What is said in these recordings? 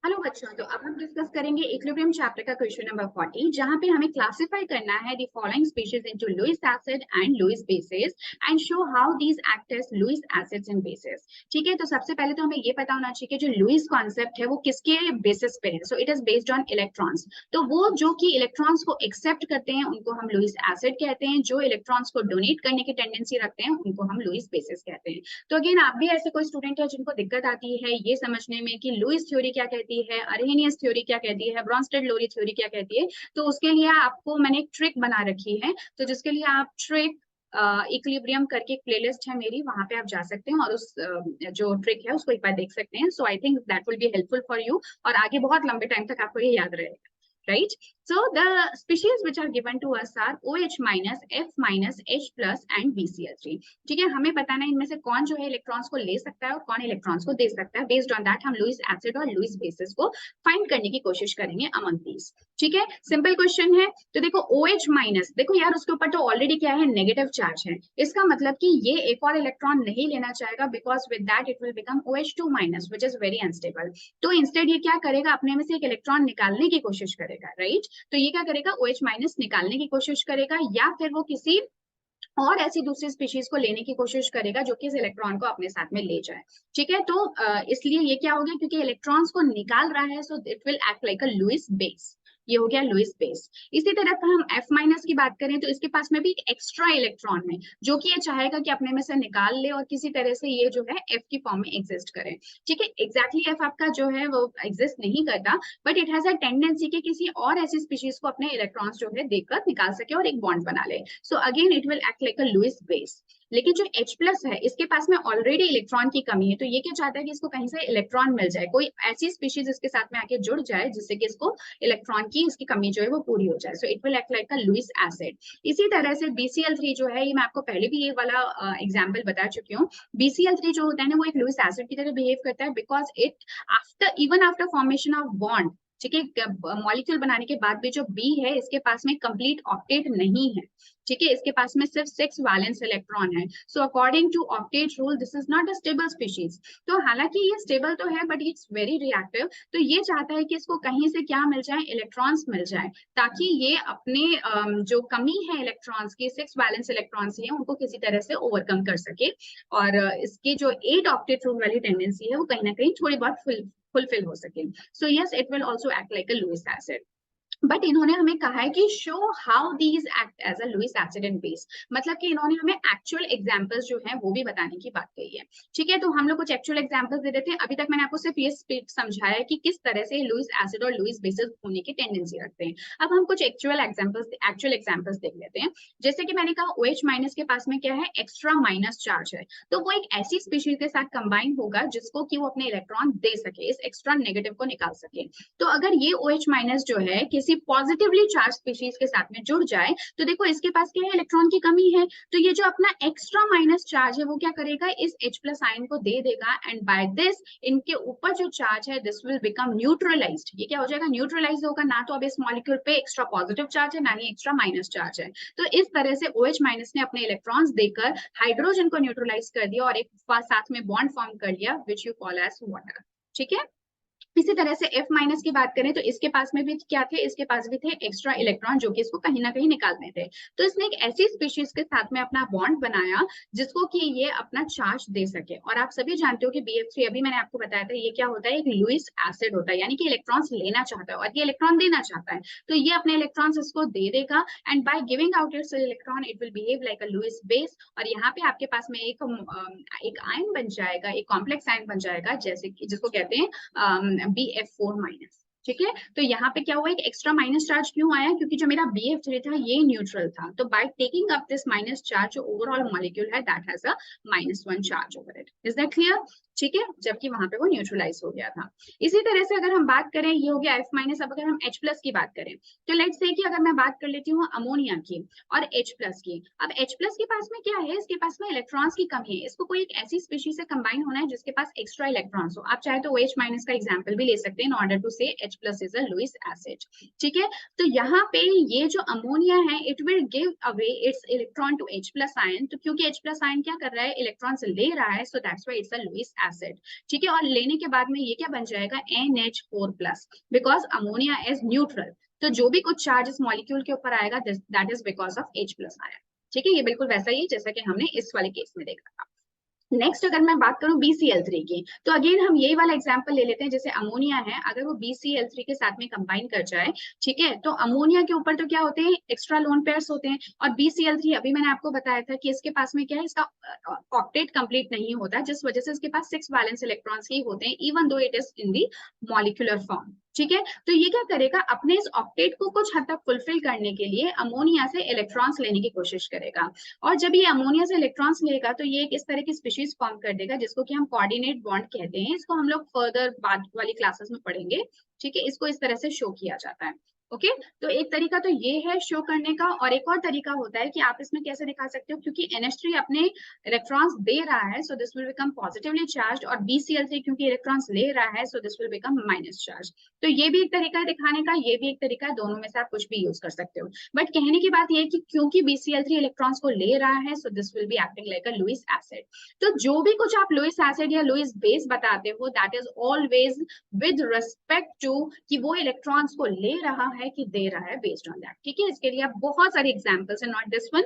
Hello बच्चों, तो अब हम डिस्कस करेंगे इक्विलिब्रियम चैप्टर का क्वेश्चन नंबर 40, जहां पे हमें क्लासिफाई करना है the following species into Lewis acid and Lewis bases and show how these act as Lewis acids and bases. ठीक है, तो सबसे पहले तो हमें ये पता होना चाहिए कि जो लुईस कॉन्सेप्ट है वो किसके बेसिस पे है। So it is based on electrons. तो वो जो कि इलेक्ट्रॉन्स को एक्सेप्ट करते हैं उनको हम लुईस एसिड कहते हैं, जो इलेक्ट्रॉन्स को डोनेट करने की टेंडेंसी रखते हैं उनको हम लुईस बेसिस कहते हैं। तो अगेन आप भी ऐसे कोई स्टूडेंट है जिनको दिक्कत आती है ये समझने में कि लुईस थ्योरी क्या कहती है, अरहेनियस थ्योरी क्या कहती है, ब्रॉन्स्टेड लोरी थ्योरी क्या कहती है, तो उसके लिए आपको मैंने एक ट्रिक बना रखी है। तो जिसके लिए आप ट्रिक इक्विलिब्रियम करके एक प्लेलिस्ट है मेरी, वहां पे आप जा सकते हैं और उस जो ट्रिक है उसको एक बार देख सकते हैं। So I think that will be helpful for you, और आगे बहुत लंबे टाइम तक आपको ये याद रहेगा। Right? So the species which are given to us are OH minus, F minus, H plus and BCl3। ठीक है, हमें बताना है इनमें से कौन जो है इलेक्ट्रॉन्स को ले सकता है और कौन इलेक्ट्रॉन्स को दे सकता है। बेस्ड ऑन दैट हम लुईस एसिड और लुईस बेसिस को फाइंड करने की कोशिश करेंगे अमंग दीज। ठीक है, सिंपल क्वेश्चन है। तो देखो OH माइनस, देखो यार उसके ऊपर तो ऑलरेडी क्या है, नेगेटिव चार्ज है। इसका मतलब कि ये एक और इलेक्ट्रॉन नहीं लेना चाहेगा, because with that it will become OH2 minus which is very unstable. तो इंस्टेड ये क्या करेगा, अपने में से एक इलेक्ट्रॉन निकालने की कोशिश करेगा। राइट? तो ये क्या करेगा, OH माइनस निकालने की कोशिश करेगा, या फिर वो किसी और ऐसी दूसरी स्पीशीज को लेने की कोशिश करेगा जो कि इस इलेक्ट्रॉन को अपने साथ में ले जाए। ठीक है, तो इसलिए ये क्या हो गया, क्योंकि इलेक्ट्रॉन्स को निकाल रहा है, so it will act like a Lewis base. ये हो गया लुईस बेस। इसी तरह का हम F माइनस की बात करें तो इसके पास में भी एक एक्स्ट्रा इलेक्ट्रॉन है जो कि ये चाहेगा कि अपने में से निकाल ले और किसी तरह से ये जो है F की फॉर्म में एग्जिस्ट करे। ठीक है, एग्जैक्टली F आपका जो है वो एग्जिस्ट नहीं करता, but it has a tendency कि किसी और ऐसी स्पीशीज को अपने इलेक्ट्रॉन्स जो है देकर निकाल सके और एक बॉन्ड बना ले। So again it will act like a Lewis base. लेकिन जो H प्लस है इसके पास में ऑलरेडी इलेक्ट्रॉन की कमी है, तो ये क्या चाहता है कि इसको कहीं से इलेक्ट्रॉन मिल जाए, कोई ऐसी स्पीशीज इसके साथ में आके जुड़ जाए जिससे कि इसको इलेक्ट्रॉन की इसकी कमी जो है वो पूरी हो जाए। So it will act like a Lewis acid. इसी तरह से BCl3 जो है, ये मैं आपको पहले भी ये वाला एग्जाम्पल बता चुकी हूँ। BCl3 जो होता है ना वो एक लुईस एसिड की तरह बिहेव करता है, because it after even after formation of bond, ठीक है, मॉलिक्यूल बनाने के बाद भी जो बी है इसके पास में कंप्लीट ऑक्टेट नहीं है। ठीक है, इसके पास में सिर्फ 6 वैलेंस इलेक्ट्रॉन है। So according to octet rule this is not a stable species. तो हालांकि ये स्टेबल तो है बट इट्स वेरी रिएक्टिव। तो ये चाहता है कि इसको कहीं से क्या मिल जाए, इलेक्ट्रॉन्स मिल जाए, ताकि ये अपने जो कमी है इलेक्ट्रॉन्स की, 6 वैलेंस इलेक्ट्रॉन्स है उनको किसी तरह से ओवरकम कर सके, और इसकी जो 8 ऑक्टेट रूल वाली टेंडेंसी है वो कहीं ना कहीं थोड़ी बहुत फुलफिल हो सके। So yes, it will also act like a Lewis acid. But इन्होंने हमें कहा है कि show how these act as a Lewis acid and base, मतलब कि इन्होंने हमें एक्चुअल एग्जांपल्स जो है वो भी बताने की बात कही है। ठीक है, तो हम लोग कुछ एक्चुअल एग्जांपल्स दे देते हैं। अभी तक मैंने आपको सिर्फ ये समझाया है कि किस तरह से लुईस एसिड और लुईस बेसिस होने की टेंडेंसी रखते हैं। अब हम कुछ एक्चुअल एग्जांपल्स देख लेते हैं। जैसे कि मैंने कहा OH माइनस के पास में क्या है, एक्स्ट्रा माइनस चार्ज है, तो वो एक ऐसी स्पीशीज के साथ कंबाइन होगा जिसको कि वो अपने इलेक्ट्रॉन दे सके, इस एक्स्ट्रा नेगेटिव को निकाल सके। तो अगर ये OH माइनस जो है किसी पॉजिटिवली चार्ज स्पीशीज के साथ में जुड़ जाए, तो देखो इसके पास क्या है, इलेक्ट्रॉन की कमी है, तो ये जो अपना एक्स्ट्रा माइनस चार्ज है वो क्या करेगा, इस H प्लस आयन को दे देगा, एंड बाय दिस इनके ऊपर जो चार्ज है दिस विल बिकम न्यूट्रलाइज्ड। ये क्या हो जाएगा, न्यूट्रलाइज होगा, ना तो अब इस मॉलिक्यूल पे एक्स्ट्रा पॉजिटिव चार्ज है ना ही एक्स्ट्रा माइनस चार्ज है। तो इस तरह से OH माइनस ने अपने इलेक्ट्रॉन्स देकर हाइड्रोजन को न्यूट्रलाइज कर दिया और एक साथ में बॉन्ड फॉर्म कर लिया which you call as water. ठीक है, इसी तरह से F माइनस की बात करें तो इसके पास में भी क्या थे, इसके पास भी थे एक्स्ट्रा इलेक्ट्रॉन जो कि इसको कहीं ना कहीं निकालने थे। तो इसने एक ऐसी स्पीशीज के साथ में अपना बॉन्ड बनाया जिसको कि ये अपना चार्ज दे सके। और आप सभी जानते हो कि BF3 अभी मैंने आपको बताया था ये क्या होता है, एक लुईस एसिड होता है, यानी कि इलेक्ट्रॉन्स लेना चाहता है और ये इलेक्ट्रॉन देना चाहता है, तो ये अपने इलेक्ट्रॉन्स इसको दे देगा, and by giving out its electron it will behave like a Lewis base. और यहाँ पे आपके पास में एक आयन बन जाएगा, एक कॉम्प्लेक्स आयन बन जाएगा, जैसे कि जिसको कहते हैं BF4 माइनस। ठीक है, तो यहाँ पे क्या हुआ, एक एक्स्ट्रा माइनस चार्ज क्यों आया, क्योंकि जो मेरा BF3 था ये न्यूट्रल था, तो by taking up this minus charge जो ओवरऑल मॉलिक्यूल है that has a -1 charge over it. Is that clear? ठीक है, जबकि वहां पे वो न्यूट्रलाइज हो गया था। इसी तरह से अगर हम बात करें, ये हो गया F माइनस। अब अगर हम H प्लस की बात करें तो लेट्स से कि अगर मैं बात कर लेती हूँ अमोनिया की और H प्लस की। अब H प्लस के पास में क्या है, इसके पास में इलेक्ट्रॉन्स की कमी है, इसको कोई एक ऐसी स्पीशीज से कंबाइन होना है जिसके पास एक्स्ट्रा इलेक्ट्रॉन्स हो। आप चाहे तो OH माइनस का एग्जाम्पल भी ले सकते हैं इन ऑर्डर टू से H+ is a Lewis acid. ठीक है, तो यहाँ पे ये जो अमोनिया है it will give away its electron to H+ ion, तो क्योंकि H+ आयन क्या कर रहा है, इलेक्ट्रॉन से ले रहा है, so that's why it's a Lewis acid. ठीक है, और लेने के बाद में ये क्या बन जाएगा, NH4+, because ammonia is neutral, तो जो भी कुछ चार्ज इस मॉलिक्यूल के ऊपर आएगा that is because of H+ ion. ठीक है, ये बिल्कुल वैसा ही है जैसा कि हमने इस वाले केस में देखा था। नेक्स्ट अगर मैं बात करूं BCl3 की, तो अगेन हम यही वाला एग्जांपल ले लेते हैं, जैसे अमोनिया है, अगर वो BCl3 के साथ में कंबाइन कर जाए, ठीक है, तो अमोनिया के ऊपर तो क्या होते हैं, एक्स्ट्रा लोन पेयर्स होते हैं, और BCl3 अभी मैंने आपको बताया था कि इसके पास में क्या है, इसका ऑक्टेट कंप्लीट नहीं होता, जिस वजह से इसके पास 6 वैलेंस इलेक्ट्रॉन्स ही होते हैं, even though it is in the molecular form. ठीक है, तो ये क्या करेगा, अपने इस ऑक्टेट को कुछ हद तक फुलफिल करने के लिए अमोनिया से इलेक्ट्रॉन्स लेने की कोशिश करेगा, और जब ये अमोनिया से इलेक्ट्रॉन्स लेगा तो ये एक इस तरह की स्पीशीज फॉर्म कर देगा जिसको कि हम कोऑर्डिनेट बॉन्ड कहते हैं। इसको हम लोग फर्दर बाद वाली क्लासेस में पढ़ेंगे। ठीक है, इसको इस तरह से शो किया जाता है। ओके, तो एक तरीका तो ये है शो करने का, और एक और तरीका होता है कि आप इसमें कैसे दिखा सकते हो, क्योंकि NH3 अपने इलेक्ट्रॉन्स दे रहा है so this will become positively charge, और BCl3 क्योंकि इलेक्ट्रॉन्स ले रहा है so this will become minus charge. तो ये भी एक तरीका है दिखाने का, ये भी एक तरीका है, दोनों में से आप कुछ भी यूज कर सकते हो। बट कहने की बात ये है कि क्योंकि BCl3 इलेक्ट्रॉन्स को ले रहा है so this will be acting like a Lewis acid. तो जो भी कुछ आप लुईस एसिड या लुईस बेस बताते हो that is always with respect to कि वो इलेक्ट्रॉन्स को ले रहा है कि दे रहा है, बेस्ड ऑन दैट। ठीक है, इसके लिए आप बहुत सारे एग्जांपल्स है, नॉट दिस वन,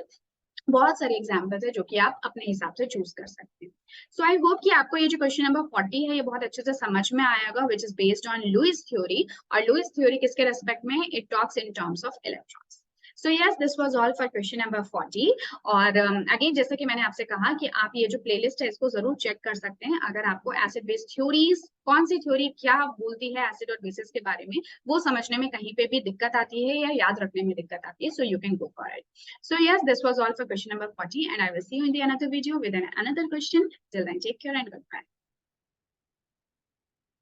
बहुत सारे एग्जांपल्स है जो कि आप अपने हिसाब से चूज कर सकते हैं। सो आई होप कि आपको ये जो क्वेश्चन नंबर 40 है ये बहुत अच्छे से समझ में आएगा, which is based on Lewis theory. और लुईस थ्योरी किसके रेस्पेक्ट में, it talks in terms of electrons. So yes, this was all for question number 40। और अगेन जैसे कि मैंने आपसे कहा कि आप ये जो प्लेलिस्ट है इसको जरूर चेक कर सकते हैं, अगर आपको एसिड बेस थ्योरीज, कौन सी थ्योरी क्या बोलती है एसिड और बेसिस के बारे में, वो समझने में कहीं पे भी दिक्कत आती है या याद रखने में दिक्कत आती है, so you can go for it. So yes, this was all for question number 40, and I will see you in the another video with another question. Till then, take care and goodbye.